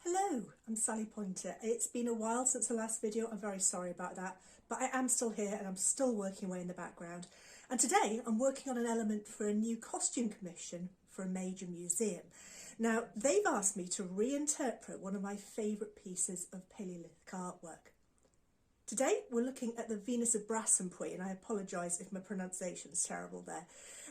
Hello, I'm Sally Pointer. It's been a while since the last video. I'm very sorry about that, but I am still here and I'm still working away in the background. And today I'm working on an element for a new costume commission for a major museum. Now, they've asked me to reinterpret one of my favourite pieces of Palaeolithic artwork. Today we're looking at the Venus of Brassempouy, and I apologise if my pronunciation is terrible there.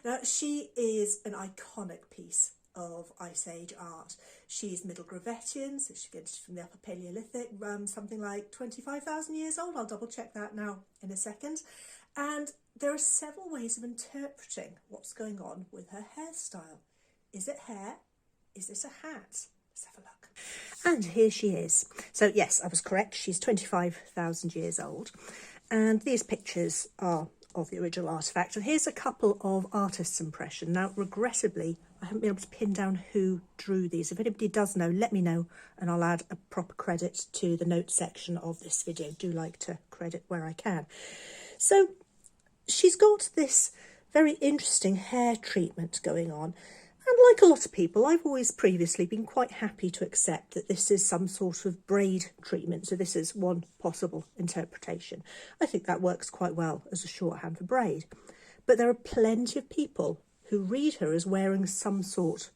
Now, she is an iconic piece of Ice Age art. She's Middle Gravettian, so she gets from the Upper Palaeolithic, something like 25,000 years old. I'll double check that now in a second. And there are several ways of interpreting what's going on with her hairstyle. Is it hair? Is it a hat? Let's have a look. And here she is. So yes, I was correct. She's 25,000 years old. And these pictures are of the original artefact. And here's a couple of artists' impressions. Now, regrettably, I haven't been able to pin down who drew these. If anybody does know, let me know, and I'll add a proper credit to the notes section of this video. Do like to credit where I can. So she's got this very interesting hair treatment going on. And like a lot of people, I've always previously been quite happy to accept that this is some sort of braid treatment. So this is one possible interpretation. I think that works quite well as a shorthand for braid. But there are plenty of people who read her as wearing some sort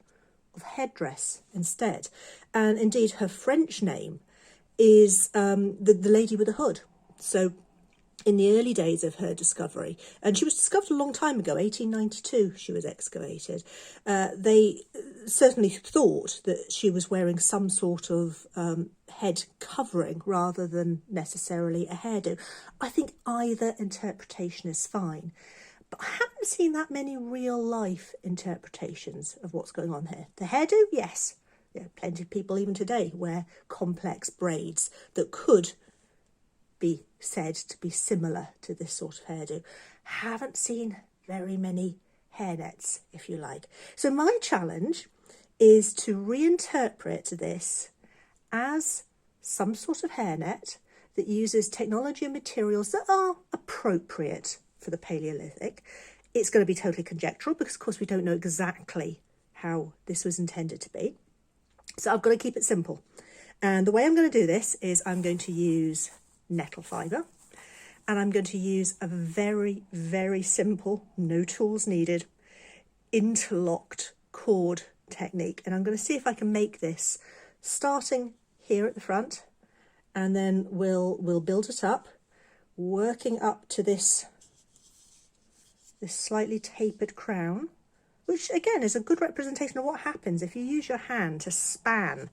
of headdress instead. And indeed, her French name is the lady with the hood. So in the early days of her discovery, and she was discovered a long time ago, 1892 she was excavated, they certainly thought that she was wearing some sort of head covering rather than necessarily a hairdo. I think either interpretation is fine, but I haven't seen that many real life interpretations of what's going on here. The hairdo, yes. Yeah, plenty of people even today wear complex braids that could be said to be similar to this sort of hairdo. Haven't seen very many hairnets, if you like. So my challenge is to reinterpret this as some sort of hairnet that uses technology and materials that are appropriate for the Palaeolithic. It's going to be totally conjectural because, of course, we don't know exactly how this was intended to be. So I've got to keep it simple. And the way I'm going to do this is I'm going to use nettle fibre, and I'm going to use a very, very simple, no tools needed, interlocked cord technique. And I'm going to see if I can make this starting here at the front, and then we'll build it up, working up to this slightly tapered crown, which again is a good representation of what happens if you use your hand to span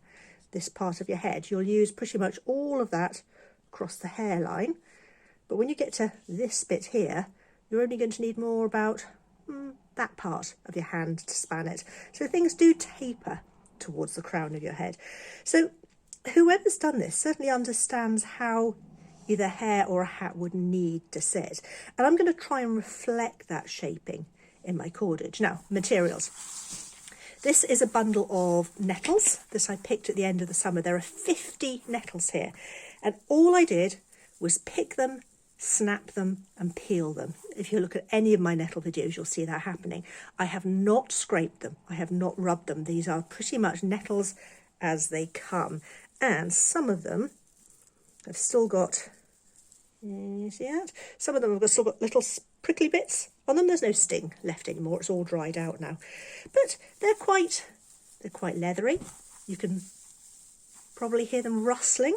this part of your head. You'll use pretty much all of that across the hairline, but when you get to this bit here, you're only going to need more about that part of your hand to span it. So things do taper towards the crown of your head. So whoever's done this certainly understands how either hair or a hat would need to sit. And I'm going to try and reflect that shaping in my cordage. Now, materials. This is a bundle of nettles that I picked at the end of the summer. There are 50 nettles here. And all I did was pick them, snap them and peel them. If you look at any of my nettle videos, you'll see that happening. I have not scraped them. I have not rubbed them. These are pretty much nettles as they come. And some of them have still got, you see that? Some of them have still got little prickly bits on them. There's no sting left anymore. It's all dried out now. But they're quite leathery. You can probably hear them rustling.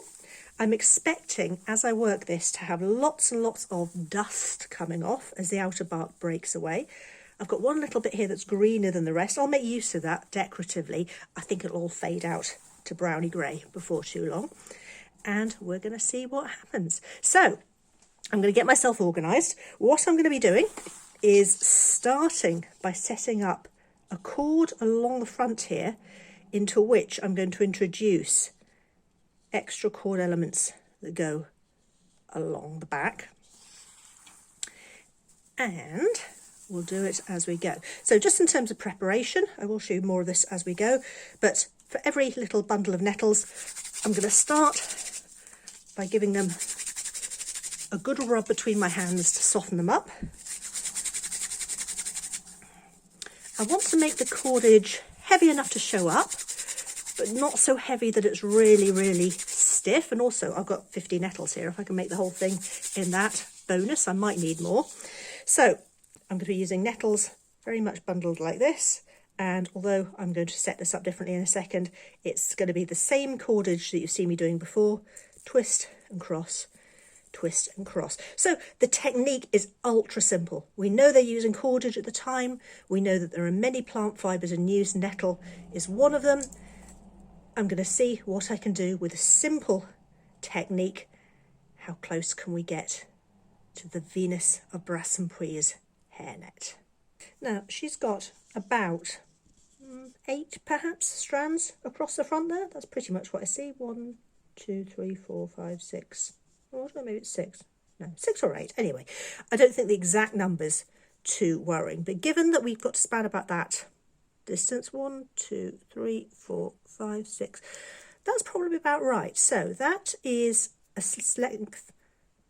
I'm expecting, as I work this, to have lots and lots of dust coming off as the outer bark breaks away. I've got one little bit here that's greener than the rest. I'll make use of that decoratively. I think it'll all fade out to browny grey before too long. And we're going to see what happens. So I'm going to get myself organised. What I'm going to be doing is starting by setting up a cord along the front here, into which I'm going to introduce extra cord elements that go along the back, and we'll do it as we go. So just in terms of preparation, I will show you more of this as we go, but for every little bundle of nettles, I'm going to start by giving them a good rub between my hands to soften them up. I want to make the cordage heavy enough to show up, but not so heavy that it's really, really stiff. And also I've got 50 nettles here. If I can make the whole thing in that, bonus. I might need more. So I'm going to be using nettles very much bundled like this. And although I'm going to set this up differently in a second, it's going to be the same cordage that you've seen me doing before. Twist and cross, twist and cross. So the technique is ultra simple. We know they're using cordage at the time. We know that there are many plant fibres in use. Nettle is one of them. I'm going to see what I can do with a simple technique. How close can we get to the Venus of Brassempouys hairnet? Now, she's got about 8 perhaps strands across the front there. That's pretty much what I see. 1, 2, 3, 4, 5, 6. Oh, maybe it's 6. No, 6 or 8. Anyway, I don't think the exact number's too worrying. But given that we've got to span about that distance, 1, 2, 3, 4, 5, 6, that's probably about right. So that is a length,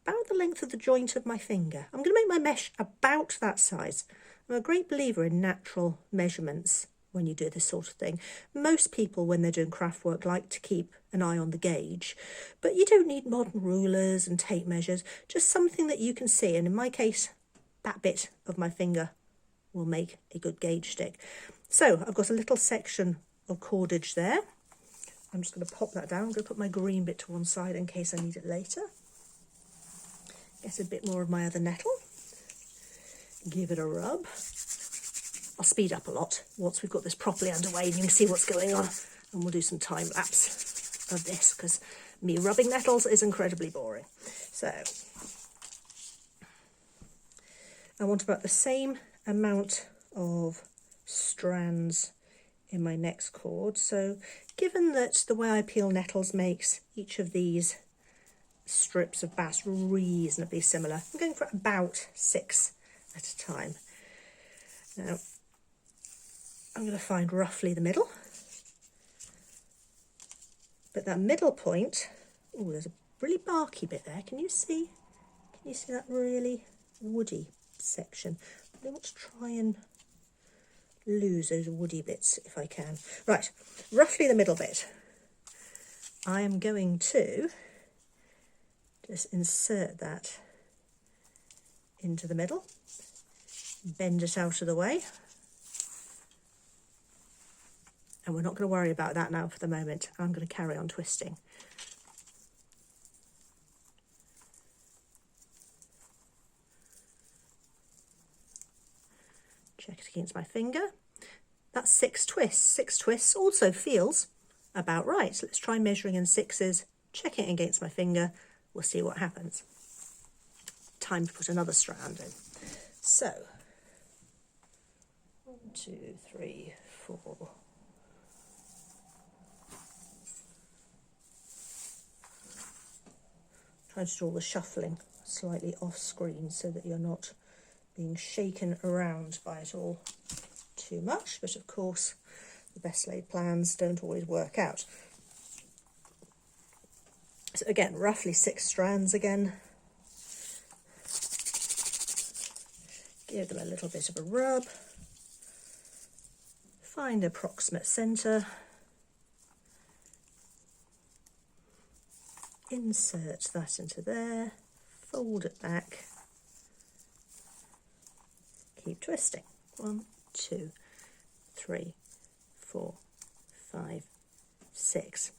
about the length of the joint of my finger. I'm going to make my mesh about that size. I'm a great believer in natural measurements when you do this sort of thing. Most people, when they're doing craft work, like to keep an eye on the gauge, but you don't need modern rulers and tape measures, just something that you can see. And in my case, that bit of my finger will make a good gauge stick. So I've got a little section of cordage there. I'm just going to pop that down. I'm going to put my green bit to one side in case I need it later. Get a bit more of my other nettle. Give it a rub. I'll speed up a lot once we've got this properly underway and you can see what's going on. And we'll do some time lapse of this because me rubbing nettles is incredibly boring. So I want about the same amount of strands in my next cord. So given that the way I peel nettles makes each of these strips of bast reasonably similar, I'm going for about 6 at a time. Now I'm going to find roughly the middle, but that middle point, oh, there's a really barky bit there. Can you see that really woody section? I want to try and lose those woody bits if I can. Right, roughly the middle bit. I am going to just insert that into the middle, bend it out of the way. And we're not going to worry about that now for the moment. I'm going to carry on twisting. Check it against my finger. That's 6 twists. 6 twists also feels about right. So let's try measuring in 6s, checking it against my finger. We'll see what happens. Time to put another strand in. So 1, 2, 3, 4. Try to do all the shuffling slightly off screen so that you're not being shaken around by it all too much. But of course, the best laid plans don't always work out. So again, roughly 6 strands again. Give them a little bit of a rub. Find the approximate centre. Insert that into there, fold it back, keep twisting. 1, 2, 3, 4, 5, 6.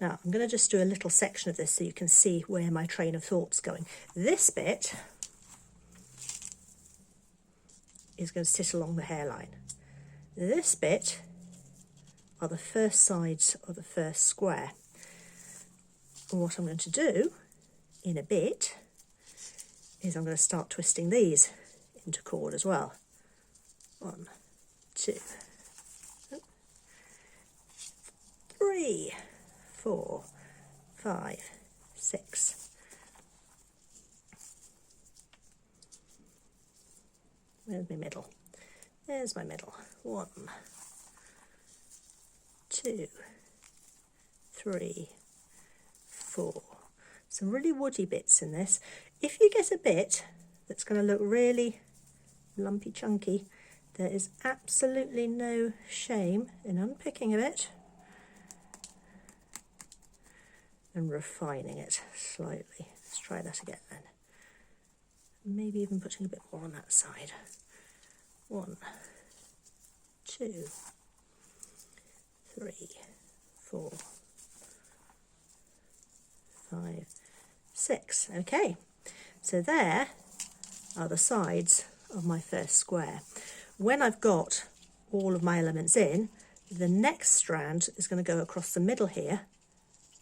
Now I'm going to just do a little section of this so you can see where my train of thought's going. This bit is going to sit along the hairline. This bit are the first sides of the first square. And what I'm going to do in a bit is I'm going to start twisting these into cord as well. 1, 2, 3, 4, 5, 6. Where's my middle? There's my middle. 1, 2, 3, 4. Some really woody bits in this. If you get a bit that's going to look really lumpy chunky, there is absolutely no shame in unpicking a bit and refining it slightly. Let's try that again then. Maybe even putting a bit more on that side. 1, 2, 3, 4, 5, 6. Okay, so there are the sides of my first square. When I've got all of my elements in, the next strand is going to go across the middle here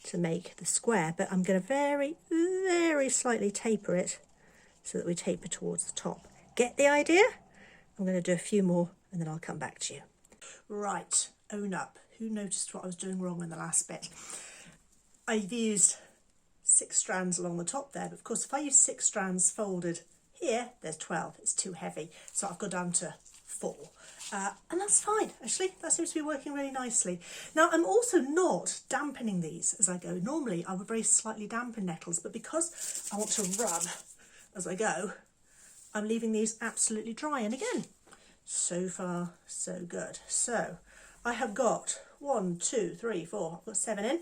to make the square, but I'm going to very, very slightly taper it so that we taper towards the top. Get the idea? I'm going to do a few more and then I'll come back to you. Right, own up. Who noticed what I was doing wrong in the last bit? I've used 6 strands along the top there, but of course if I use 6 strands folded here, there's 12. It's too heavy, so I've got down to 4. And that's fine, actually. That seems to be working really nicely. Now, I'm also not dampening these as I go. Normally, I would very slightly dampen nettles, but because I want to rub as I go, I'm leaving these absolutely dry. And again, so far, so good. So, I have got 1, 2, 3, 4, I've got 7 in. I'm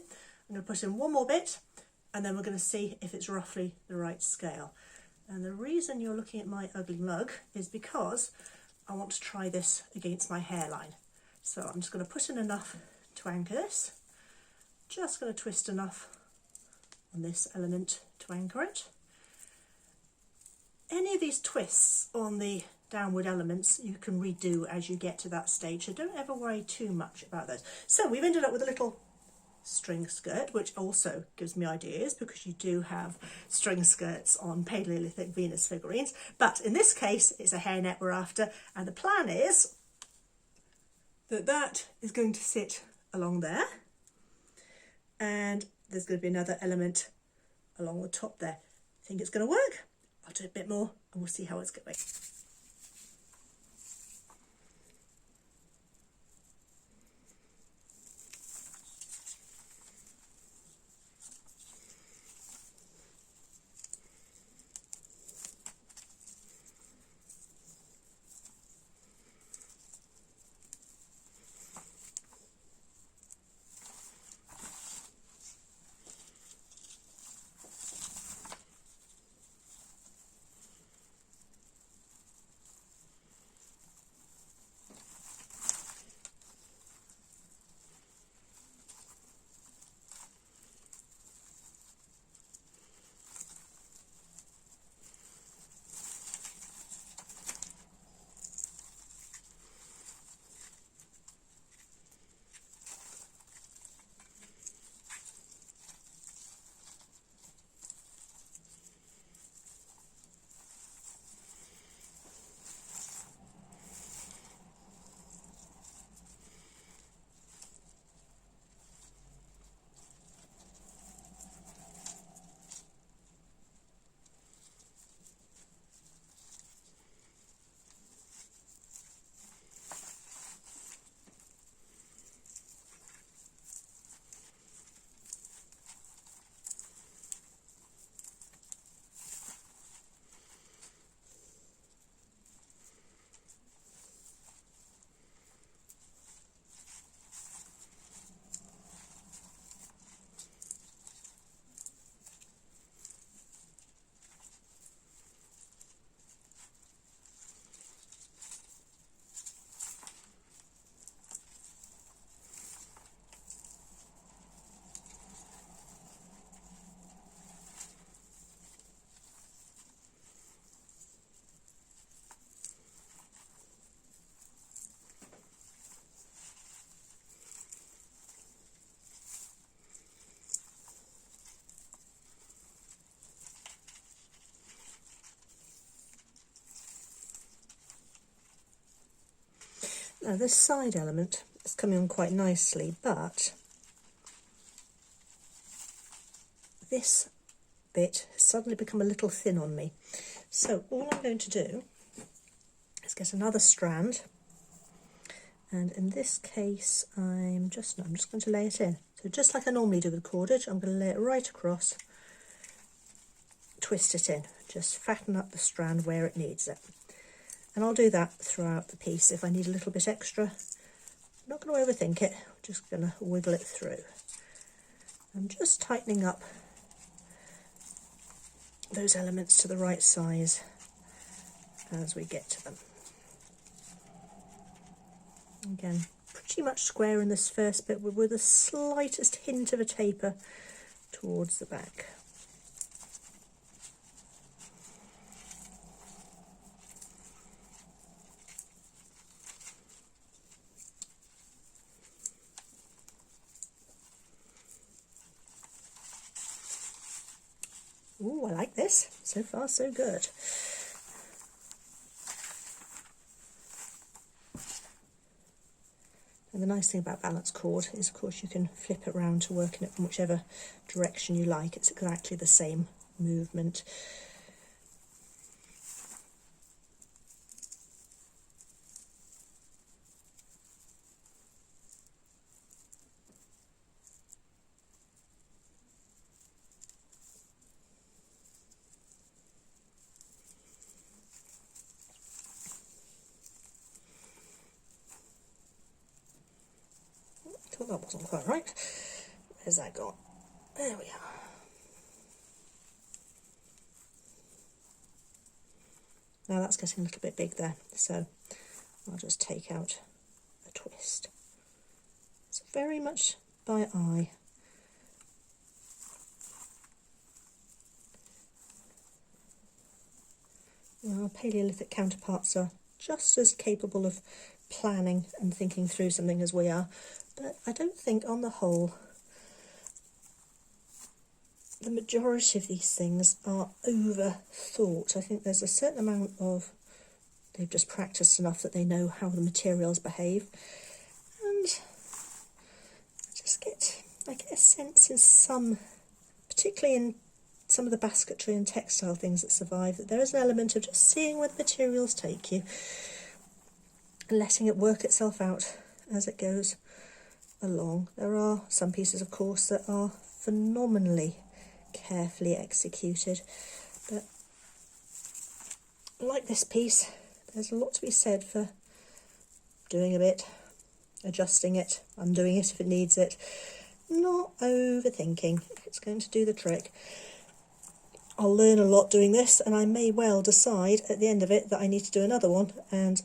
going to put in one more bit, and then we're going to see if it's roughly the right scale. And the reason you're looking at my ugly mug is because I want to try this against my hairline. So I'm just going to put in enough to anchor this. Just going to twist enough on this element to anchor it. Any of these twists on the downward elements you can redo as you get to that stage, so don't ever worry too much about those. So we've ended up with a little string skirt, which also gives me ideas because you do have string skirts on Palaeolithic Venus figurines, but in this case it's a hairnet we're after, and the plan is that that is going to sit along there, and there's going to be another element along the top there. I think it's going to work. I'll do a bit more and we'll see how it's going. Now this side element is coming on quite nicely, but this bit has suddenly become a little thin on me. So all I'm going to do is get another strand, and in this case I'm just going to lay it in. So just like I normally do with cordage, I'm going to lay it right across, twist it in, just fatten up the strand where it needs it. And I'll do that throughout the piece if I need a little bit extra. I'm not going to overthink it, I'm just going to wiggle it through. I'm just tightening up those elements to the right size as we get to them. Again, pretty much square in this first bit, with the slightest hint of a taper towards the back. Ooh, I like this. So far, so good. And the nice thing about balance cord is, of course, you can flip it around to work in it from whichever direction you like. It's exactly the same movement. Thought that wasn't quite right. Where's that gone? There we are. Now that's getting a little bit big there, so I'll just take out a twist. It's very much by eye. Our Paleolithic counterparts are just as capable of planning and thinking through something as we are, but I don't think on the whole the majority of these things are overthought. I think there's a certain amount of, they've just practiced enough that they know how the materials behave, and I get a sense in some, particularly in some of the basketry and textile things that survive, that there is an element of just seeing where the materials take you and letting it work itself out as it goes along. There are some pieces, of course, that are phenomenally carefully executed, but like this piece, there's a lot to be said for doing a bit, adjusting it, undoing it if it needs it, not overthinking. It's going to do the trick. I'll learn a lot doing this, and I may well decide at the end of it that I need to do another one and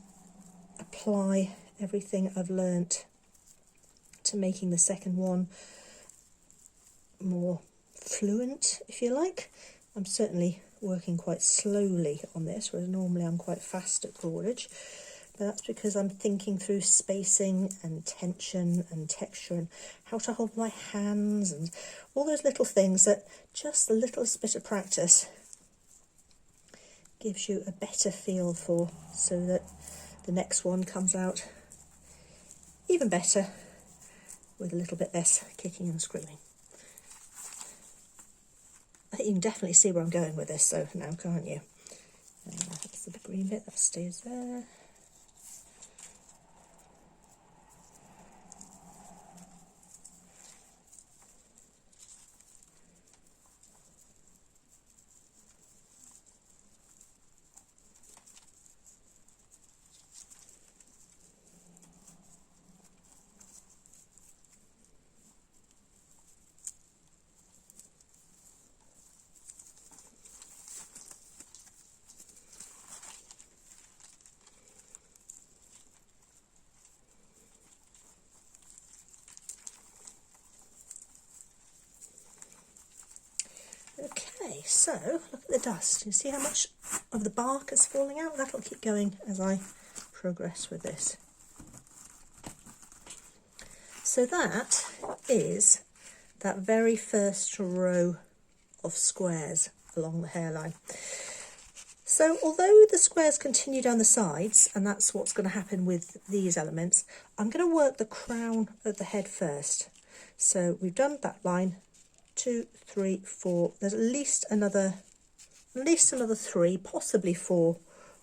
apply everything I've learnt to making the second one more fluent, if you like. I'm certainly working quite slowly on this, whereas normally I'm quite fast at cordage, but that's because I'm thinking through spacing and tension and texture and how to hold my hands and all those little things that just the littlest bit of practice gives you a better feel for, so that the next one comes out even better with a little bit less kicking and screaming. I think you can definitely see where I'm going with this, so now, can't you? That's the green bit that stays there. Okay, so look at the dust. You see how much of the bark is falling out? That'll keep going as I progress with this. So that is that very first row of squares along the hairline. So although the squares continue down the sides, and that's what's going to happen with these elements, I'm going to work the crown of the head first. So we've done that line, 2, 3, 4. There's at least another 3, possibly 4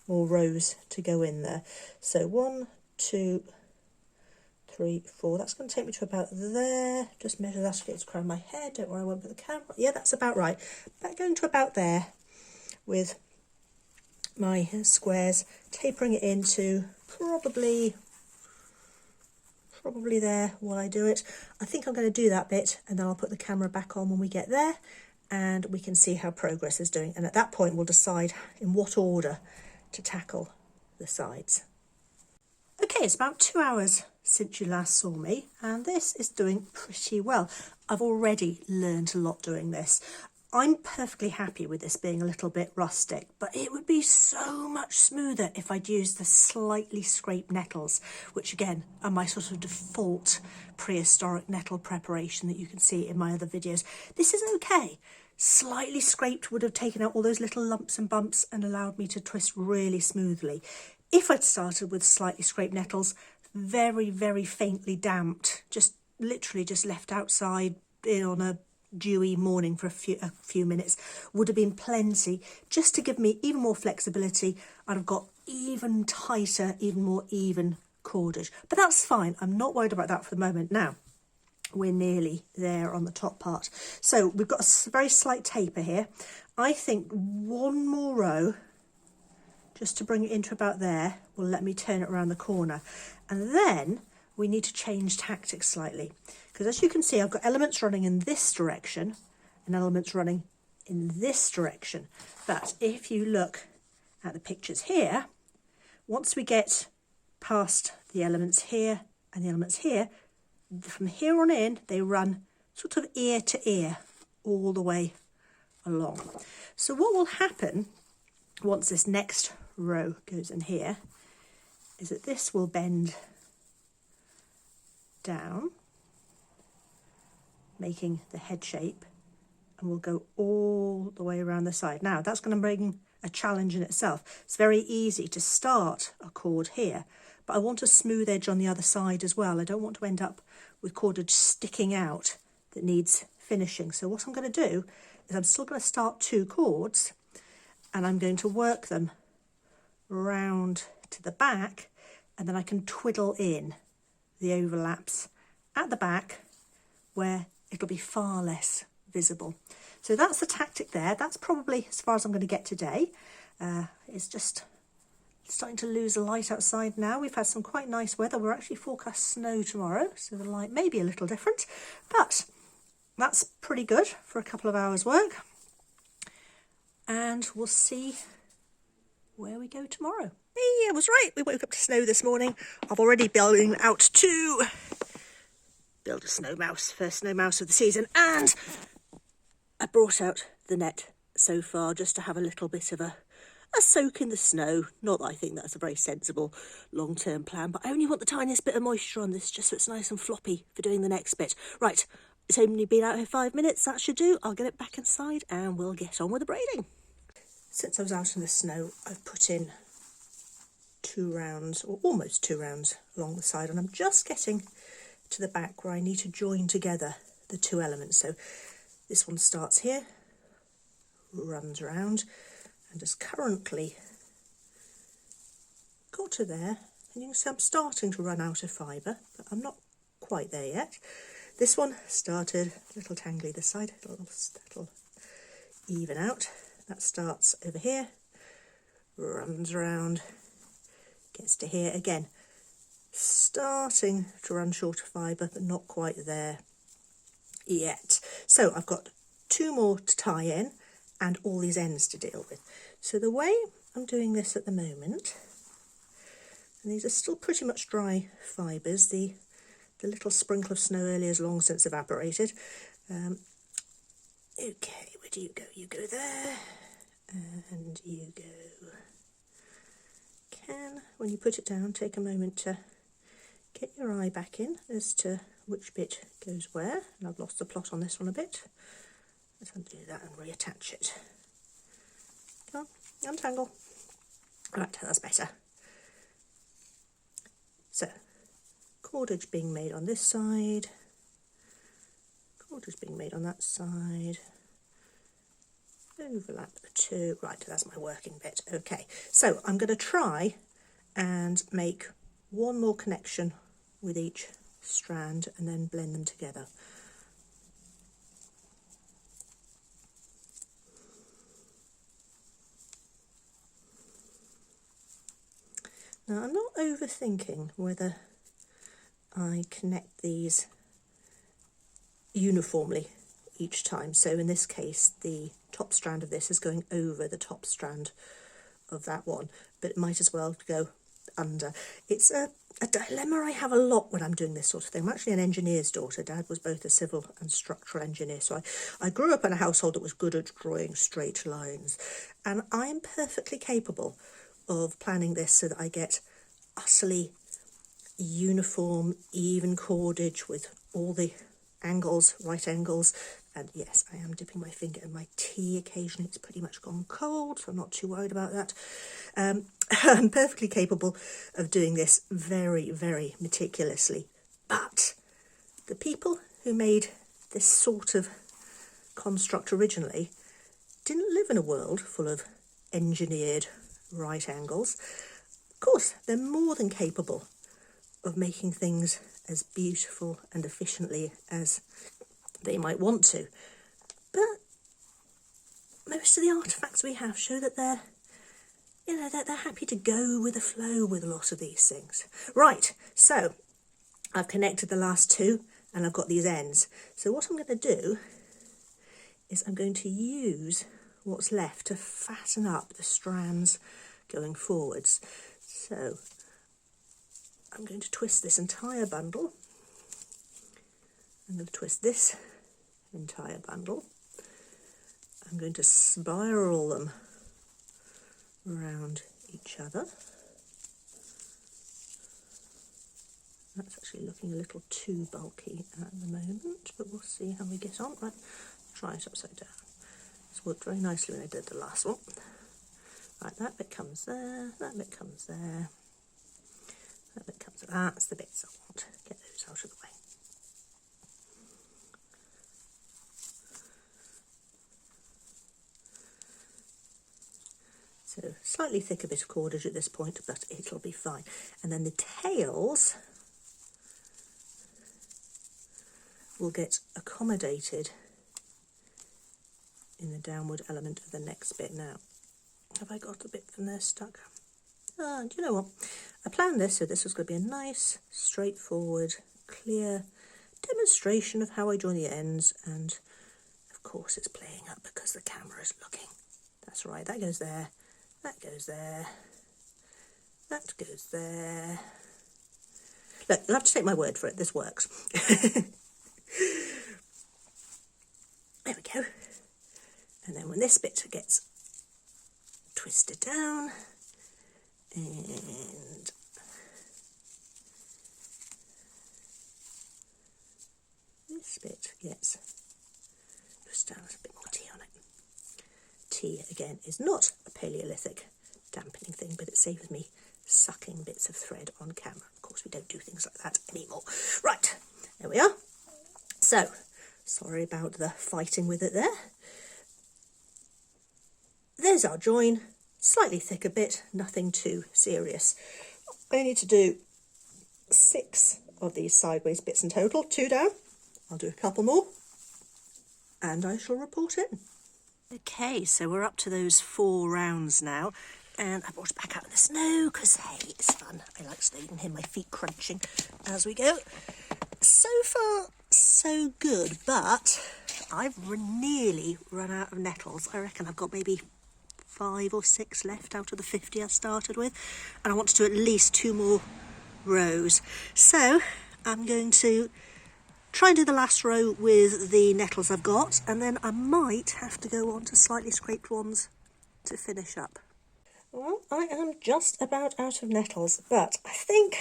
more rows to go in there. So 1, 2, 3, 4. That's going to take me to about there. Just measure that against the crown of my head. Don't worry, I won't put the camera. Yeah, that's about right. But going to about there with my squares, tapering it into probably probably there while I do it. I think I'm going to do that bit and then I'll put the camera back on when we get there and we can see how progress is doing. And at that point, we'll decide in what order to tackle the sides. Okay, it's about 2 hours since you last saw me and this is doing pretty well. I've already learned a lot doing this. I'm perfectly happy with this being a little bit rustic, but it would be so much smoother if I'd used the slightly scraped nettles, which again are my sort of default prehistoric nettle preparation that you can see in my other videos. This is okay. Slightly scraped would have taken out all those little lumps and bumps and allowed me to twist really smoothly. If I'd started with slightly scraped nettles, very, very faintly damped, just literally just left outside on a dewy morning for a few minutes, would have been plenty, just to give me even more flexibility. I'd have got even tighter, even more even cordage. But that's fine. I'm not worried about that for the moment. Now, we're nearly there on the top part. So we've got a very slight taper here. I think one more row, just to bring it into about there, will let me turn it around the corner. And then we need to change tactics slightly. Because as you can see, I've got elements running in this direction and elements running in this direction. But if you look at the pictures here, once we get past the elements here and the elements here, from here on in, they run sort of ear to ear all the way along. So what will happen once this next row goes in here is that this will bend down, making the head shape, and we'll go all the way around the side. Now that's going to bring a challenge in itself. It's very easy to start a cord here, but I want a smooth edge on the other side as well. I don't want to end up with cordage sticking out that needs finishing. So what I'm going to do is I'm still going to start 2 cords and I'm going to work them round to the back, and then I can twiddle in the overlaps at the back where it'll be far less visible. So that's the tactic there. That's probably as far as I'm going to get today. It's just starting to lose the light outside now. We've had some quite nice weather. We're actually forecast snow tomorrow, so the light may be a little different, but that's pretty good for a couple of hours work. And we'll see where we go tomorrow. Hey, I was right. We woke up to snow this morning. I've already been out to build a snow mouse, first snow mouse of the season, and I brought out the net so far just to have a little bit of a soak in the snow. Not that I think that's a very sensible long-term plan, but I only want the tiniest bit of moisture on this just so it's nice and floppy for doing the next bit. Right, it's only been out here 5 minutes. That should do. I'll get it back inside and we'll get on with the braiding. Since I was out in the snow, I've put in 2 rounds, or almost 2 rounds along the side, and I'm just getting to the back where I need to join together the 2 elements. So this one starts here, runs around, and just currently got to there, and you can see I'm starting to run out of fibre, but I'm not quite there yet. This one started a little tangly this side, that'll even out. That starts over here, runs around, gets to here again, starting to run short of fibre, but not quite there yet. So I've got 2 more to tie in and all these ends to deal with. So the way I'm doing this at the moment, and these are still pretty much dry fibres, the little sprinkle of snow earlier has long since evaporated. Okay, where do you go? You go there, and you go. When you put it down, take a moment to get your eye back in as to which bit goes where. And I've lost the plot on this one a bit. Let's undo that and reattach it. Come on, untangle. Right, that's better. So, cordage being made on this side, cordage being made on that side, overlap the 2. Right, that's my working bit. Okay, so I'm going to try and make 1 more connection with each strand and then blend them together. Now I'm not overthinking whether I connect these uniformly each time. So in this case, the top strand of this is going over the top strand of that one, but it might as well go under. It's a dilemma I have a lot when I'm doing this sort of thing. I'm actually an engineer's daughter. Dad was both a civil and structural engineer, so I grew up in a household that was good at drawing straight lines, and I'm perfectly capable of planning this so that I get utterly uniform, even cordage with all the angles, right angles. And yes, I am dipping my finger in my tea occasionally. It's pretty much gone cold, so I'm not too worried about that. I'm perfectly capable of doing this very, very meticulously. But the people who made this sort of construct originally didn't live in a world full of engineered right angles. Of course, they're more than capable of making things as beautiful and efficiently as they might want to. But most of the artefacts we have show that they're happy to go with the flow with a lot of these things. Right, so I've connected the last two and I've got these ends. So what I'm going to do is I'm going to use what's left to fatten up the strands going forwards. So I'm going to twist this entire bundle. I'm going to twist this entire bundle. I'm going to spiral them around each other. That's actually looking a little too bulky at the moment, but we'll see how we get on. Right, try it upside down. It's worked very nicely when I did the last one. Right, that bit comes there, that bit comes there, that bit comes there. That's the bits I want. Get those out of the way. So slightly thicker bit of cordage at this point, but it'll be fine. And then the tails will get accommodated in the downward element of the next bit. Now, have I got a bit from there stuck? Do you know what? I planned this so this was going to be a nice, straightforward, clear demonstration of how I join the ends, and of course it's playing up because the camera is looking. That's right, that goes there. That goes there, that goes there. Look, you'll have to take my word for it, this works. There we go. And then when this bit gets twisted down, and this bit gets twisted down, there's a bit more tea on it. Tea, again, is not a Palaeolithic dampening thing, but it saves me sucking bits of thread on camera. Of course, we don't do things like that anymore. Right, there we are. So, sorry about the fighting with it there. There's our join. Slightly thicker bit, nothing too serious. I need to do 6 of these sideways bits in total, 2 down. I'll do a couple more, and I shall report in. Okay, so we're up to those 4 rounds now, and I brought it back out in the snow because, hey, it's fun. I like snow. You can hear my feet crunching as we go. So far, so good, but I've nearly run out of nettles. I reckon I've got maybe 5 or 6 left out of the 50 I started with, and I want to do at least 2 more rows. So I'm going to try and do the last row with the nettles I've got, and then I might have to go on to slightly scraped ones to finish up. Well, I am just about out of nettles, but I think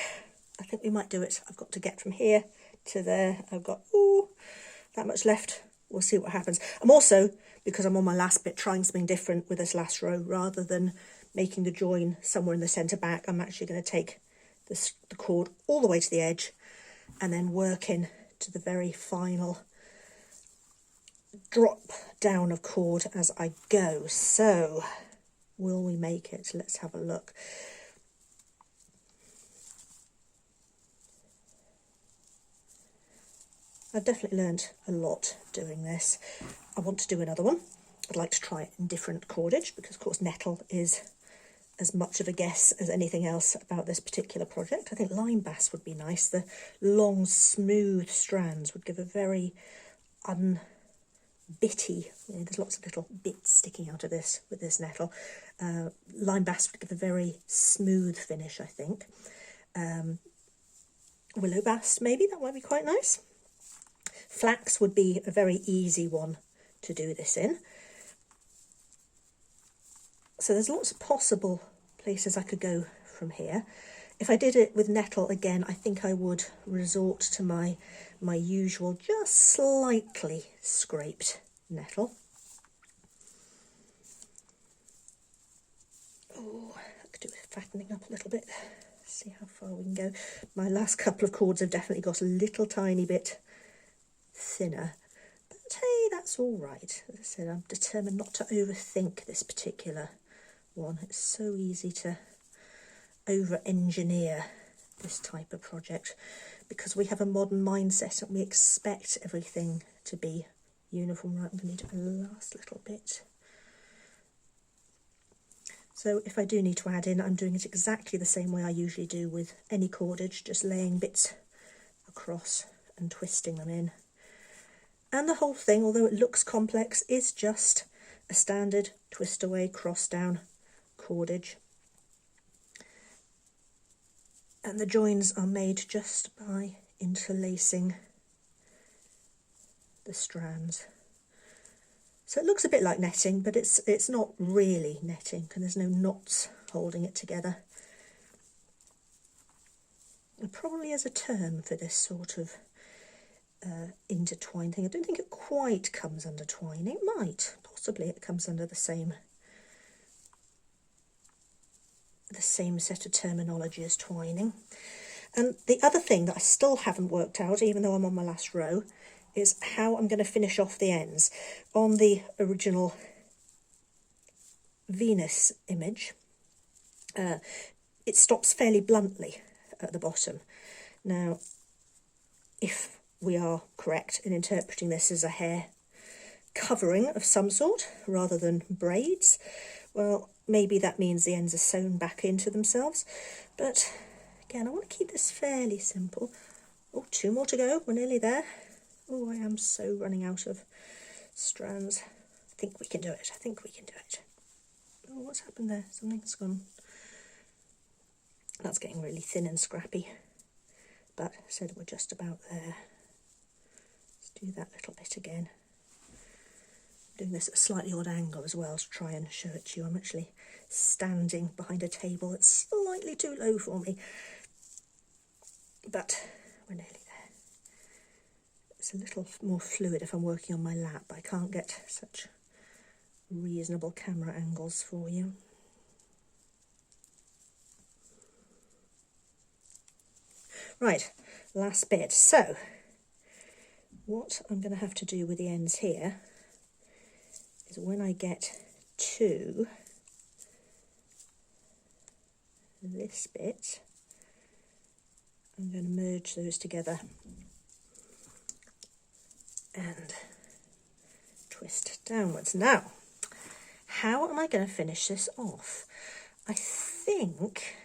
we might do it. I've got to get from here to there. I've got that much left. We'll see what happens. I'm also, because I'm on my last bit, trying something different with this last row. Rather than making the join somewhere in the centre back, I'm actually going to take the cord all the way to the edge and then work in to the very final drop down of cord as I go. So, will we make it? Let's have a look. I've definitely learned a lot doing this. I want to do another one. I'd like to try it in different cordage because, of course, nettle is as much of a guess as anything else about this particular project. I think lime bass would be nice. The long, smooth strands would give a very unbitty, there's lots of little bits sticking out of this with this nettle. Lime bass would give a very smooth finish, I think. Willow bass, maybe, that might be quite nice. Flax would be a very easy one to do this in. So there's lots of possible places I could go from here. If I did it with nettle again, I think I would resort to my usual, just slightly scraped nettle. Oh, I could do with fattening up a little bit. See how far we can go. My last couple of cords have definitely got a little tiny bit thinner. But hey, that's all right. As I said, I'm determined not to overthink this particular one. It's so easy to over-engineer this type of project because we have a modern mindset and we expect everything to be uniform. Right, I'm going to need a last little bit. So if I do need to add in, I'm doing it exactly the same way I usually do with any cordage, just laying bits across and twisting them in. And the whole thing, although it looks complex, is just a standard twist away, cross down cordage. And the joins are made just by interlacing the strands. So it looks a bit like netting, but it's not really netting because there's no knots holding it together. There probably is a term for this sort of intertwine thing. I don't think it quite comes under twining. It might, possibly it comes under the same set of terminology as twining. And the other thing that I still haven't worked out, even though I'm on my last row, is how I'm going to finish off the ends. On the original Venus image, it stops fairly bluntly at the bottom. Now, if we are correct in interpreting this as a hair covering of some sort rather than braids, well, maybe that means the ends are sewn back into themselves. But again, I want to keep this fairly simple. Oh, 2 more to go. We're nearly there. Oh, I am so running out of strands. I think we can do it. I think we can do it. Oh, what's happened there? Something's gone. That's getting really thin and scrappy. But I said we're just about there. Let's do that little bit again. I'm doing this at a slightly odd angle as well to try and show it to you. I'm actually standing behind a table that's slightly too low for me. But we're nearly there. It's a little more fluid if I'm working on my lap. I can't get such reasonable camera angles for you. Right, last bit. So, what I'm going to have to do with the ends here is when I get to this bit, I'm going to merge those together and twist downwards. Now, how am I going to finish this off? I think,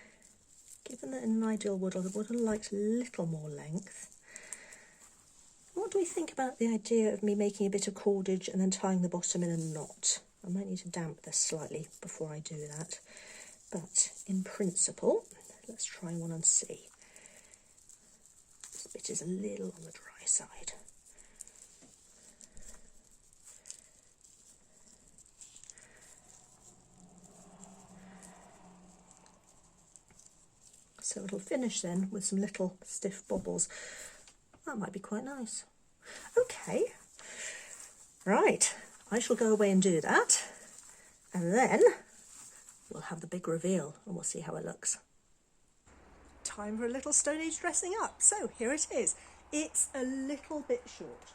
given that in an ideal wood, I would have liked a little more length. What do we think about the idea of me making a bit of cordage and then tying the bottom in a knot? I might need to damp this slightly before I do that. But in principle, let's try one and see. This bit is a little on the dry side. So it'll finish then with some little stiff bobbles. That might be quite nice. Okay, right, I shall go away and do that, and then we'll have the big reveal and we'll see how it looks. Time for a little Stone Age dressing up. So here it is. It's a little bit short,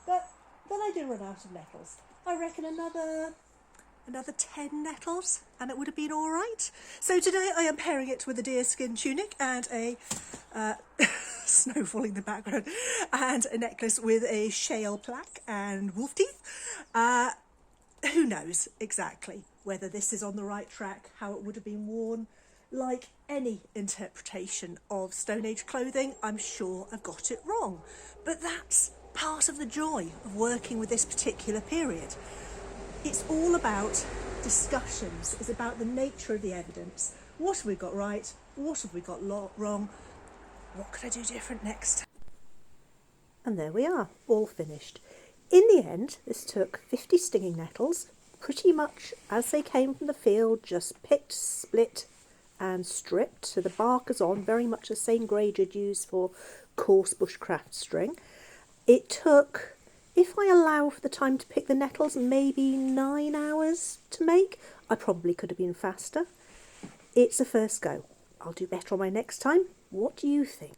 but then I do run out of nettles. I reckon another 10 nettles and it would have been all right. So today I am pairing it with a deerskin tunic and a snow falling in the background and a necklace with a shale plaque and wolf teeth. Who knows exactly whether this is on the right track, how it would have been worn. Like any interpretation of Stone Age clothing, I'm sure I've got it wrong. But that's part of the joy of working with this particular period. It's all about discussions. It's about the nature of the evidence. What have we got right? What have we got wrong? What could I do different next time? And there we are, all finished. In the end, this took 50 stinging nettles, pretty much as they came from the field, just picked, split and stripped. So the bark is on, very much the same grade you'd use for coarse bushcraft string. It took, if I allow for the time to pick the nettles, maybe 9 hours to make. I probably could have been faster. It's a first go. I'll do better on my next time. What do you think?